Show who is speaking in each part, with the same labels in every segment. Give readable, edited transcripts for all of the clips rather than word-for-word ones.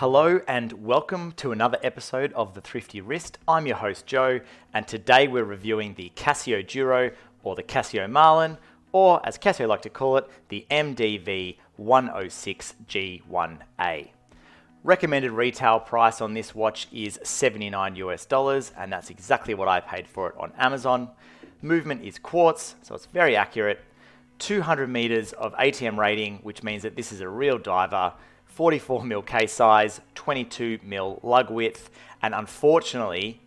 Speaker 1: Hello and welcome to another episode of the Thrifty Wrist. I'm your host Joe, and today we're reviewing the Casio Duro, or the Casio Marlin, or as Casio like to call it, the MDV 106G1A. Recommended retail price on this watch is $79 US, and that's exactly what I paid for it on Amazon. Movement is quartz, so it's very accurate. 200 meters of ATM rating, which means that this is a real diver. 44mm case size, 22mm lug width, and unfortunately,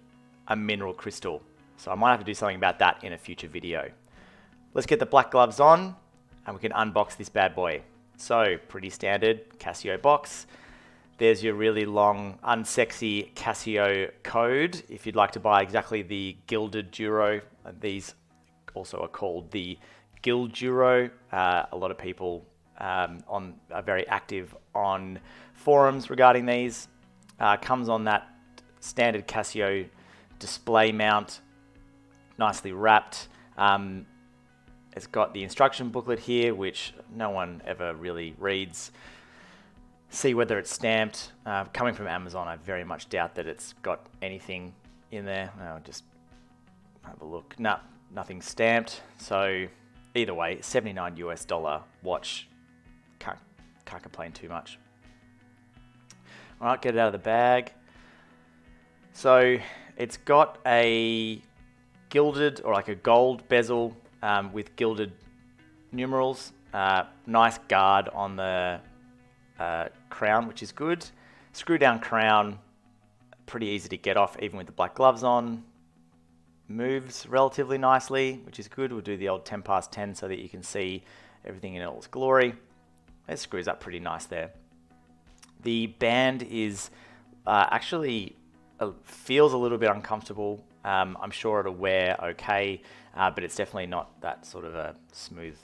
Speaker 1: a mineral crystal. So I might have to do something about that in a future video. Let's get the black gloves on, and we can unbox this bad boy. So, pretty standard Casio box. There's your really long, unsexy Casio code if you'd like to buy exactly the gilded Duro. These also are called the Gild Duro. A lot of people are very active on forums regarding these. Comes on that standard Casio display mount, nicely wrapped. It's got the instruction booklet here, which no one ever really reads. See whether it's stamped. Coming from Amazon, I very much doubt that it's got anything in there. I'll just have a look. No, nothing stamped. So either way, $79 US watch. Can't complain too much. All right, get it out of the bag. So it's got a gilded or like a gold bezel with gilded numerals. Nice guard on the crown, which is good. Screw down crown, pretty easy to get off even with the black gloves on. Moves relatively nicely, which is good. We'll do the old 10 past 10 so that you can see everything in all its glory. It screws up pretty nice there. The band is actually feels a little bit uncomfortable. I'm sure it'll wear okay, but it's definitely not that sort of a smooth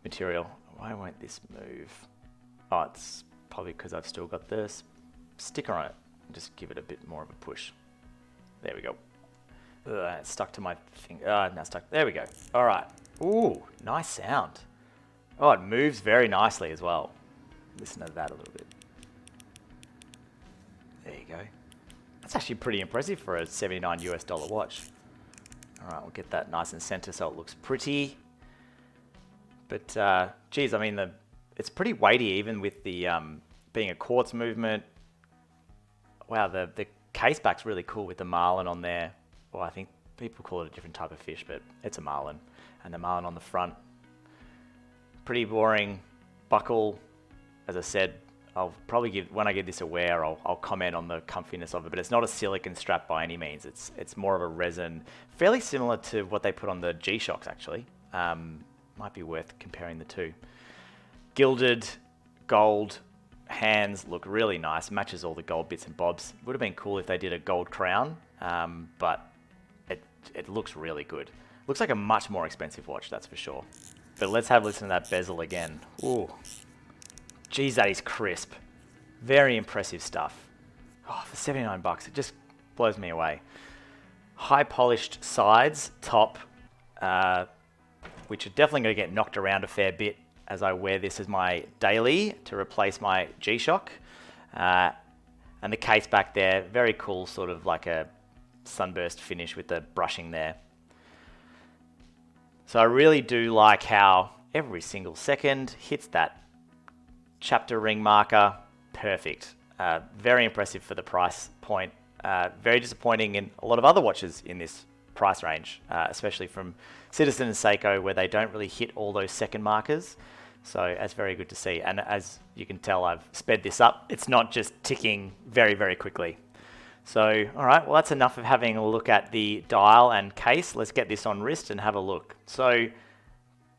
Speaker 1: material. Why won't this move? Oh, it's probably because I've still got this sticker on it. Just give it a bit more of a push. There we go. It's stuck to my finger. Now stuck. There we go. All right. Ooh, nice sound. Oh, it moves very nicely as well. Listen to that a little bit. There you go. That's actually pretty impressive for a $79 US watch. All right, we'll get that nice and center so it looks pretty. But geez, I mean, it's pretty weighty even with the being a quartz movement. Wow, the case back's really cool with the marlin on there. Well, I think people call it a different type of fish, but it's a marlin. And the marlin on the front. Pretty boring buckle. As I said, I'll probably when I give this a wear, I'll comment on the comfiness of it, but it's not a silicone strap by any means. It's more of a resin, fairly similar to what they put on the G-Shocks actually. Might be worth comparing the two. Gilded gold hands look really nice, matches all the gold bits and bobs. Would have been cool if they did a gold crown, but it looks really good. Looks like a much more expensive watch, that's for sure. But let's have a listen to that bezel again. Ooh. Geez, that is crisp. Very impressive stuff. Oh, for 79 bucks, it just blows me away. High polished sides, top, which are definitely going to get knocked around a fair bit as I wear this as my daily to replace my G-Shock. And the case back there, very cool, sort of like a sunburst finish with the brushing there. So I really do like how every single second hits that chapter ring marker. Perfect. Very impressive for the price point. Very disappointing in a lot of other watches in this price range, especially from Citizen and Seiko, where they don't really hit all those second markers. So that's very good to see. And as you can tell, I've sped this up. It's not just ticking very, very quickly. So, all right, well, that's enough of having a look at the dial and case. Let's get this on wrist and have a look. So,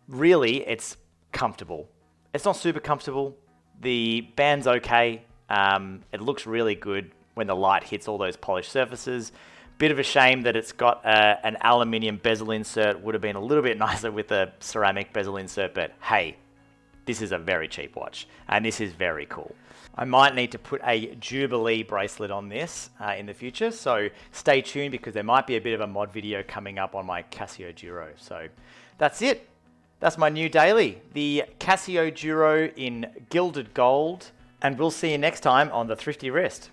Speaker 1: really, it's comfortable. It's not super comfortable. The band's okay. It looks really good when the light hits all those polished surfaces. Bit of a shame that it's got an aluminium bezel insert. Would have been a little bit nicer with a ceramic bezel insert, but hey, this is a very cheap watch, and this is very cool. I might need to put a Jubilee bracelet on this in the future, so stay tuned because there might be a bit of a mod video coming up on my Casio Duro. So that's it. That's my new daily. The Casio Duro in gilded gold. And we'll see you next time on the Thrifty Wrist.